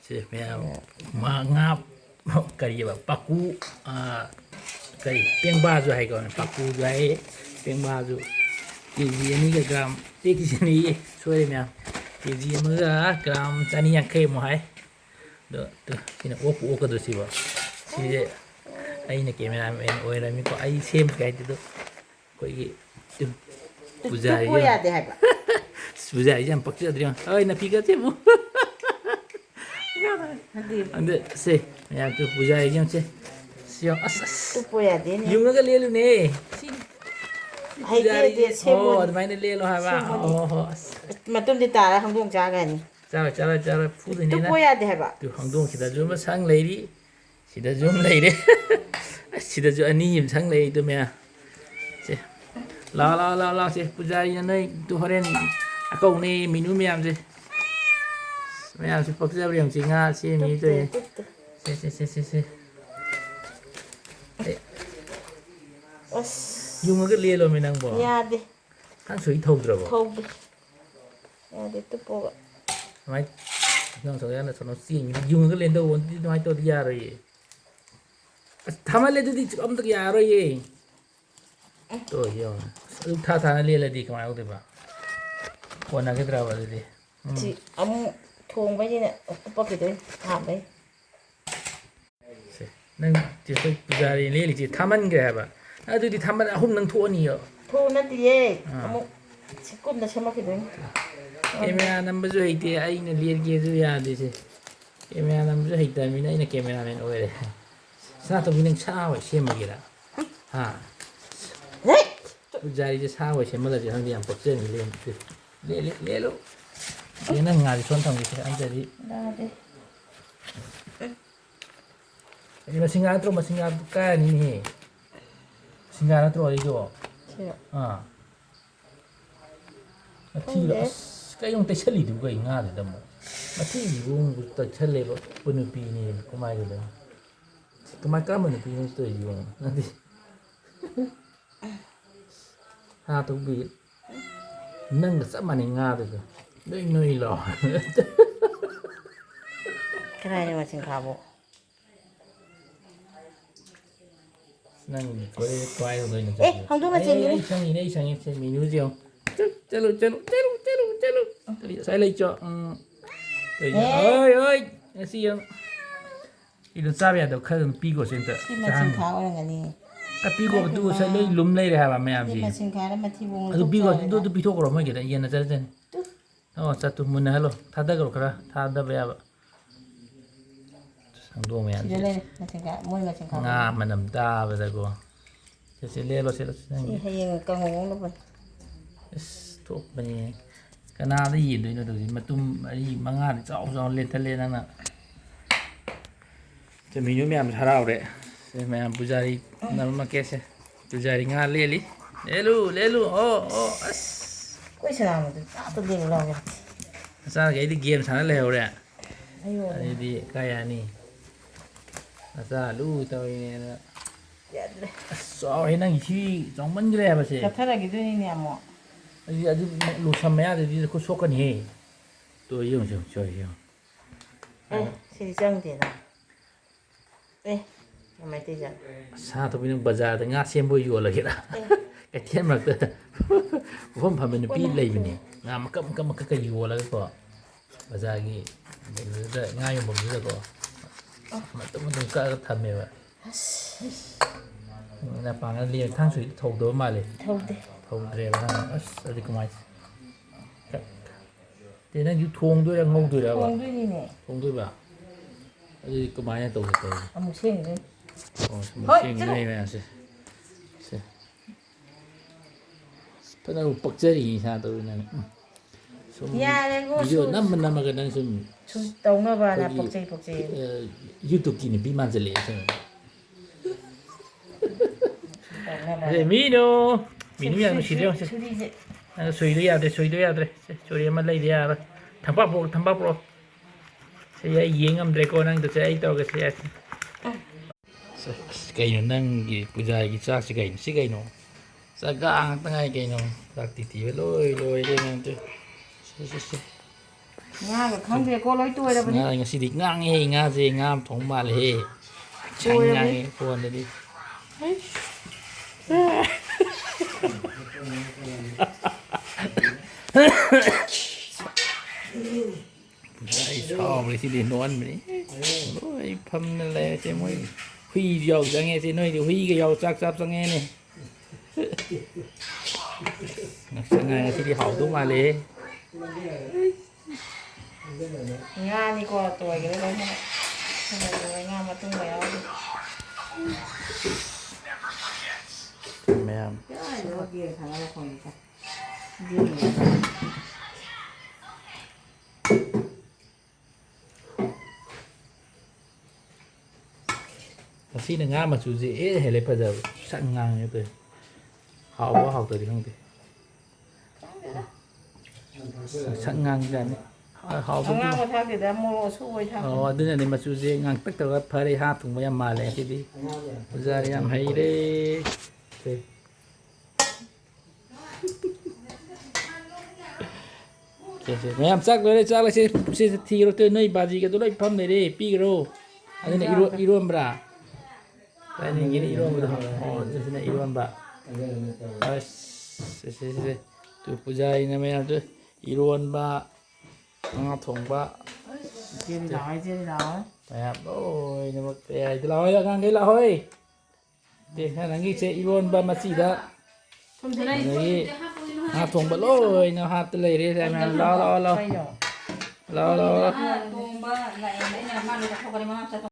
ꯁꯤ ꯃꯌꯥꯝ ꯉꯥ ꯀꯔꯤꯕ ꯄꯥꯀꯨ ꯀꯔꯤ ꯄꯦꯡꯕꯥꯁꯨ ꯍꯥꯏꯀꯣ ꯄꯥꯀꯨꯁꯨ ꯍꯥꯏ ꯄꯦꯡꯕꯥꯁꯨ ꯀꯦꯖꯤ 2ꯒ ꯒ꯭ꯔꯥꯝ ꯀꯦꯖꯤ ꯁꯣꯏꯔꯦ ꯃꯌꯥꯝ ꯀꯦꯖꯤ 1ꯒ ꯒ꯭ꯔꯥꯝ 250 ꯑꯃꯨꯛ ꯍꯥꯏ ꯑꯗꯣ ꯁꯤꯅ ꯑꯣꯛꯄꯨ ꯑꯣꯛꯀꯗ꯭ꯔꯣ ꯁꯤꯕꯣ ꯁꯤꯁꯦ ꯑꯩꯅ ꯀꯦꯃꯦꯔꯥꯃꯦꯟ ꯑꯣꯏꯔꯝꯃꯤꯀꯣ ꯑꯩ ꯁꯦꯝꯕ ꯍꯥꯏꯗꯨꯗꯣ ꯑꯩꯈꯣꯏꯒꯤ ꯄꯨꯖꯥꯔꯤꯁꯦ ꯌꯥꯗꯦ ꯍꯥꯏꯕ ꯄꯨꯖꯥꯔꯤꯁꯦ ꯌꯥꯝ ꯄꯛꯆꯗ꯭ꯔꯦ ꯍꯣꯏ ꯅꯥꯄꯤꯒꯁꯦ ꯑꯃꯨꯛ ꯑꯗ ꯁꯦ ꯃꯌꯥꯝ ꯄꯨꯖꯥꯔꯤꯁꯦ ꯌꯦꯡꯉꯨꯁꯦ ꯑꯁ ꯇꯨꯞꯄꯣ ꯌꯥꯗꯦꯅꯦ ꯌꯨꯡꯉꯒ ꯂꯦꯜꯂꯨꯅꯦ ꯍꯩꯇꯦ ꯄꯨꯖꯥꯔꯤ ꯁꯦꯝꯃꯣꯅꯦ ꯑꯗꯨꯃꯥꯏꯅ ꯂꯦꯜꯂꯣ ꯍꯥꯏꯕ ꯁꯦꯝꯃꯣꯅꯦ ꯑꯁ ꯃꯇꯨꯡꯗꯤ ꯇꯥꯔ ꯍꯪꯗꯣꯡ ꯆꯥꯒꯅꯤ ꯆꯥꯔꯣꯏ ꯐꯨꯗꯣꯏꯅꯤꯅ ꯇꯨꯞꯄꯣ ꯌꯥꯗꯦ ꯍꯥꯏꯕ ꯑꯗꯨ ꯍꯧꯗꯣꯡꯁꯤꯗꯁꯨ ꯑꯃ ꯁꯪ ꯂꯩꯔꯤ ꯁꯤꯗꯁꯨ ꯑꯃ ꯂꯩꯔꯦ ꯑꯁ ꯁꯤꯗꯁꯨ ꯑꯅꯤ ꯑꯃ ꯁꯪ ꯂꯩ ꯑꯗꯨ ꯃꯌꯥꯝ ꯁꯦ ꯂꯥꯛꯑꯣ ꯁꯦ ꯄꯨꯖꯥꯔꯤꯅ ꯅꯣꯏ ꯍꯣꯔꯦꯟ ꯑꯀꯧꯅꯦ ꯃꯤꯅꯨ ꯃꯌꯥꯝꯁꯦ ꯃꯌꯥꯝꯁꯦ ꯄꯛꯆꯕ ꯌꯦꯡꯁꯤ ꯉꯥ ꯁꯦꯝꯃꯤ ꯇꯨꯞꯇꯦ ꯇꯧꯔꯤꯁꯦ ꯇꯨꯞꯇꯦ ꯁꯦ ꯑꯁ ꯌꯨꯡꯉꯒ ꯂꯦꯜꯂꯣꯃꯤ ꯅꯪꯕꯣ ꯌꯥꯗꯦ ꯀꯥꯡꯁꯣꯏ ꯊꯧꯗ꯭ꯔꯕꯣ ꯊꯧꯗꯦ ꯌꯥꯗꯦ ꯇꯨꯞꯄꯣꯕ ꯑꯗꯨꯃꯥꯏꯅ ꯌꯨꯡꯉꯒ ꯂꯦꯟꯗꯧꯕ ꯑꯗꯨꯗꯤ ꯑꯗꯨꯃꯥꯏꯅ ꯇꯧꯔꯗꯤ ꯌꯥꯔꯣꯏꯌꯦ ꯑꯁ ꯊꯥꯃꯜꯂꯦ ꯑꯗꯨꯗꯤ ꯑꯝꯇ ꯌꯥꯔꯣꯏꯌꯦ ꯇꯣ ꯌꯦꯡꯉꯣ ꯑꯗꯨ ꯊꯥꯅ ꯂꯦꯜꯂꯗꯤ ꯀꯃꯥꯏꯅ ꯇꯧꯗꯣꯏꯕ ꯀꯣꯟꯅꯒꯗ꯭ꯔꯕ ꯑꯗꯨꯗꯤ ꯁꯤ ꯑꯃꯨꯛ ꯊꯣꯡꯕꯩꯁꯤꯅ ꯀꯨꯞꯄꯛꯈꯤꯗꯣꯏꯅꯤ ꯊꯥꯕꯩ ꯅꯪ ꯑꯩꯈꯣꯏ ꯄꯨꯖꯥꯔꯤ ꯂꯦꯜꯂꯤꯁꯦ ꯊꯥꯃꯟꯈ꯭ꯔꯦ ꯍꯥꯏꯕ ꯑꯗꯨꯗꯤ ꯊꯥꯃꯟ 3 ꯅꯪ ꯊꯣꯛꯑꯅꯤꯌꯣ ꯊꯣꯛ ꯅꯠꯇꯤꯌꯦ ꯑꯃꯨꯛ ꯀꯨꯞꯅ ꯁꯦꯝꯃꯛꯈꯤꯗꯣꯏꯅꯤ ꯀꯦꯃꯦꯔꯥ ꯅꯝꯕꯁꯨ ꯍꯩꯇꯦ ꯑꯩꯅ ꯂꯦꯜꯒꯦꯁꯨ ꯌꯥꯗꯦꯁꯦ ꯀꯦꯃꯦꯔꯥ ꯅꯝꯕꯁꯨ ꯍꯩꯇꯕꯅꯤꯅ ꯑꯩꯅ ꯀꯦꯃꯦꯔꯥꯃꯦꯟ ꯑꯣꯏꯔꯦ ꯁꯅꯥꯇꯣꯝꯕꯤ ꯅꯪ ꯁꯥ ꯑꯣꯏ ꯁꯦꯝꯃꯒꯦꯔꯥ ꯍꯥ ꯄꯨꯖꯥꯔꯤꯁꯦ ꯁꯥ ꯑꯣꯏ ꯁꯦꯝꯍꯜꯂꯁꯦ ꯈꯪꯗꯦ ꯌꯥꯝ ꯄꯛꯆꯅꯤ ꯂꯦꯜꯂꯨ ꯅꯪ ꯉꯥꯁꯦ ꯁꯣꯟ ꯊꯝꯒꯦꯁꯦ ꯑꯝꯇꯗꯤ ꯃꯁꯤꯡꯒꯥ ꯅꯠꯇ꯭ꯔꯣ ꯃꯁꯤꯡꯒꯥ ꯀꯥꯏꯔꯅꯤꯅꯦꯍꯦ ꯃꯁꯤꯡꯒꯥ ꯅꯠꯇ꯭ꯔꯣ ꯑꯩꯗꯣ ꯃꯊꯤꯗꯣ ꯈꯪꯗꯦ ꯑꯁ ꯀꯩꯅꯣ ꯇꯩꯁꯜꯂꯤꯗꯨꯕꯨ ꯀꯩ ꯉꯥꯗꯨꯗ ꯑꯃꯨꯛ ꯃꯊꯤꯁꯤꯕꯨ ꯇꯩꯁꯜꯂꯦꯕ ꯅꯨꯄꯤꯅꯦ ꯀꯃꯥꯏꯅ ꯀꯔꯝꯕ ꯅꯨꯄꯤꯅꯣ ꯇꯧꯔꯤꯁꯤꯕꯣ ꯅꯪꯗꯤ ꯁꯅꯥꯇꯣꯝꯕꯤ ꯅꯪꯒ ꯆꯞ ꯃꯥꯟꯅꯩ ꯉꯥꯗꯨꯗꯣ ꯅꯣꯏ ꯂꯥꯎ ꯀꯗꯥꯏꯗ ꯃꯁꯤꯡꯈꯥꯕꯣ ꯅꯪ ꯀꯣꯏꯗꯧꯗꯣꯏꯅ ꯍꯪꯗꯣꯡꯅ ꯆꯦꯟꯈꯤꯅꯤ ꯑꯩ ꯁꯪꯉꯤ ꯃꯤꯅꯨꯁꯦ ꯌꯦꯡꯉꯣ ꯆꯠꯂꯨ ꯉꯁꯥꯏ ꯂꯩꯆꯣ ꯑꯣꯏ ꯉꯁꯤ ꯌꯦꯡꯉꯣ ꯏꯗꯣ ꯆꯥꯕ ꯌꯥꯗꯕ ꯈꯔ ꯑꯗꯨꯝ ꯄꯤꯈꯣꯁꯦ ꯑꯝꯇ ꯁꯤ ꯃꯁꯤꯡꯈꯥ ꯑꯣꯏꯔꯝꯒꯅꯤ ꯄꯤꯈꯣ ꯑꯗꯨ ꯉꯁꯥꯏ ꯂꯣꯏ ꯂꯨꯝ ꯂꯩꯔꯦ ꯍꯥꯏꯕ ꯁꯤ ꯃꯌꯥꯝꯁꯤ ꯃꯁꯤꯡꯈꯥꯅ ꯃꯊꯤꯕꯣꯡ ꯑꯗꯨ ꯄꯤꯈꯣ ꯂꯧꯊꯣꯛꯆꯔꯦꯗ ꯑꯗꯨ ꯄꯤꯊꯣꯛꯈ꯭ꯔꯣ ꯃꯣꯏꯒꯤꯗ ꯌꯦꯟꯅꯖꯔꯖꯅꯤ ꯆꯠꯇꯨ ꯃꯨꯟꯅꯍꯜꯂꯣ ꯊꯥꯗꯈ꯭ꯔꯣ ꯈꯔ ꯊꯥꯗꯕ ꯌꯥꯕ ꯍꯪꯗꯣꯡ ꯁꯤꯗ ꯃꯌꯥꯝꯁꯦ ꯂꯩꯔꯦ ꯃꯁꯤꯡꯈꯥ ꯃꯣꯏ ꯃꯁꯤꯡꯈꯥ ꯉꯥ ꯃꯅꯝ ꯇꯥꯕꯗꯀꯣ ꯁꯤ ꯂꯦꯜꯂꯣ ꯁꯤ ꯅꯪꯒꯤ ꯍꯌꯦꯡ ꯀꯥꯡꯉꯧ ꯉꯧꯅꯕꯅꯤ ꯑꯁ ꯊꯣꯛꯄꯅꯦ ꯀꯅꯥꯗ ꯌꯦꯟꯗꯣꯏꯅꯣ ꯑꯗꯨꯗꯤ ꯃꯇꯨꯝ 4-5ꯗꯤ ꯆꯥꯎ ꯂꯦꯟꯊꯠꯂꯦ ꯅꯪꯅ ꯃꯤꯅꯨ ꯃꯌꯥꯝꯁꯨ ꯍꯔꯥꯎꯔꯦ ꯃꯌꯥꯝ ꯄꯨꯖꯥꯔꯤ ꯅꯝꯃꯛꯀꯦꯁꯦ ꯄꯨꯖꯥꯔꯤ ꯉꯥ ꯂꯦꯜꯂꯤ ꯂꯦꯜꯂꯨ ꯑꯣ ꯑꯁ ꯀꯣꯏ ꯁꯅꯥꯕꯗꯨ ꯇꯥꯞꯇ ꯂꯦꯜꯂꯨ ꯂꯥꯎ ꯅꯆꯥꯈꯩꯗꯤ ꯒꯦꯝ ꯁꯥꯟꯅ ꯂꯩꯍꯧꯔꯦ ꯑꯌꯣꯃ ꯑꯗꯨꯗꯤ ꯀꯥꯏ ꯌꯥꯅꯤ ꯅꯆꯥ ꯂꯨ ꯇꯧꯔꯤꯅꯦꯅ ꯌꯥꯗ꯭ꯔꯦ ꯑꯁ ꯆꯥꯎꯔꯦ ꯅꯪꯒꯤꯁꯤ ꯆꯥꯎꯃꯟꯈ꯭ꯔꯦ ꯍꯥꯏꯕꯁꯦ ꯆꯠꯊꯔꯈꯤꯗꯣꯏꯅꯤꯅꯦ ꯑꯃꯨꯛ ꯑꯗꯨ ꯂꯣꯁꯟ ꯃꯌꯥꯗꯗꯤ ꯈꯨꯠ ꯁꯣꯛꯀꯅꯤꯍꯦ ꯇꯣ ꯌꯦꯡꯉꯨ ꯁꯤꯗꯤ ꯆꯪꯗꯦꯅ ꯃꯩꯇꯩ ꯁꯅꯥꯇꯣꯝꯕꯤ ꯅꯪ ꯕꯖꯥꯔꯗ ꯉꯥ ꯁꯦꯝꯕ ꯌꯣꯜꯂꯒꯦꯔꯥ ꯀꯩꯊꯦꯜ ꯃꯔꯛꯇ ꯄꯨꯐꯝ ꯐꯝꯕ ꯅꯨꯄꯤ ꯂꯩꯕꯅꯤ ꯉꯥ ꯃꯀꯛꯀ ꯌꯣꯜꯂꯒꯀꯣ ꯕꯖꯥꯔꯒꯤ ꯀꯩꯅꯣꯗꯨꯗ ꯉꯥ ꯌꯣꯟꯐꯝꯗꯨꯗꯀꯣ ꯃꯇꯨꯝ ꯀꯛꯑꯒ ꯊꯝꯃꯦꯕ ꯅꯄꯥꯡꯒꯜ ꯂꯦꯝ ꯊꯥꯡꯁꯨꯗꯤ ꯊꯧꯗꯕ ꯃꯥꯜꯂꯦ ꯊꯧꯗꯦ ꯊꯧꯗ꯭ꯔꯦꯕ ꯅꯪ ꯑꯁ ꯑꯗꯨꯗꯤ ꯀꯃꯥꯏꯅ ꯅꯪꯁꯨ ꯊꯣꯡꯗꯣꯏꯔꯥ ꯉꯧꯗꯣꯏꯔꯕ ꯊꯣꯡꯗꯣꯏꯅꯤꯅꯦ ꯊꯣꯡꯗꯣꯏꯕ ꯑꯗꯨꯗꯤ ꯀꯃꯥꯏꯅ ꯇꯧꯒꯦ ꯑꯃꯨꯛ ꯁꯦꯝꯈꯤꯗꯣꯏꯅꯤ ꯍꯣꯏ ꯆꯠꯂꯨ ꯁꯦꯡꯗꯣꯏꯅꯦ ꯃꯌꯥꯝꯁꯦ ꯐꯖꯅ ꯄꯛꯆꯔꯤ ꯁꯅꯥꯇꯣꯝꯕꯤ ꯅꯪ ꯁꯨꯝ ꯌꯥꯔꯦꯉꯣ ꯚꯤꯗꯤꯑꯣ ꯅꯝꯃꯒ ꯅꯪ ꯁꯨꯝ ꯇꯧꯅꯕꯅ ꯑꯩꯈꯣꯏꯒꯤ ꯄꯛꯆꯩ ꯌꯨꯇꯨꯕꯀꯤ ꯅꯨꯄꯤ ꯃꯥꯟꯁꯤꯜꯂꯛꯑꯦ ꯇꯧꯅꯕꯅ ꯃꯤꯅꯨ ꯌꯥꯝ ꯅꯨꯡꯁꯤꯗ꯭ꯔꯦ ꯌꯦꯡꯉꯨꯁꯦ ꯁꯨꯔꯤꯁꯦ ꯁꯣꯏꯗꯣ ꯌꯥꯗ꯭ꯔꯦ ꯆꯣꯔꯤ ꯑꯃ ꯂꯩꯗ ꯌꯥꯔꯣꯏ ꯊꯝꯄꯥꯛ ꯄꯨꯔꯛꯑꯣ ꯁꯤ ꯑꯩ ꯌꯦꯡ ꯉꯝꯗ꯭ꯔꯦꯀꯣ ꯅꯪꯗꯁꯦ ꯑꯩ ꯇꯧꯔꯒꯁꯦ ꯑꯁ ꯀꯩꯅꯣ ꯅꯪꯒꯤ ꯄꯨꯖꯥꯒꯤ ꯆꯥꯛꯁꯤ ꯀꯩꯅꯣ ꯆꯥꯛꯒ ꯉꯥꯛꯇ ꯉꯥꯏ ꯀꯩꯅꯣ ꯆꯥꯛ ꯊꯤꯕ ꯂꯣꯏꯔꯦ ꯁꯤ งากับครั้งเดียวก็ร้อยตัวแล้ววันนี้ งาnga sidik nga nge nga je nga thong ma le chang nga nge phone le đi ไอ้ชอบเลยที่เดินนอนไปนี่โอ้ยพัมนั่นแหละเจ้ามวยhuy dầu sang nghe thì nói thì huy cái dầu chắc chắc sang nghe này sang nghe thì đi học đúng mà lẽ งานี่ก็ตัวกันแล้วนะทำไมตัวงามาตุ้งแล้ว mẹ เดี๋ยวเกี่ยวทางอะไรคนกันยืน khi là ngã mà chủ dễ hay lấy bây giờ sẵn ngang như thế họ có học rồi thì không thì sẵn ngang ra đấy họ เอางามาทักเดี๋ยวโมโลช่วยทัก đứa này mà chủ dễ ngang tất cả các phải đi hát cùng với em mà lại thì đi bây giờ đi em hay đấy thế mẹ em chắc rồi đấy chắc là sẽ thi rồi tới nơi bà gì cái tôi lấy phâm này đi pi rồi anh này iron bra anh này gini iron bra oh ini này iron bra se tu puja ini namanya tu iron bra thong bra เจียนหน่อยเจียนหน่อย mẹ ôi nó một cái từ lâu rồi ngang cái là thôi thì hai thằng kia sẽ iron bra mà chỉ đó คุณจะได้ นี่หาถุงบะโอยเนาะหาตะเลยได้ใช่ไหมรอ ไปหยอก รอ Tumba, la en la mano, la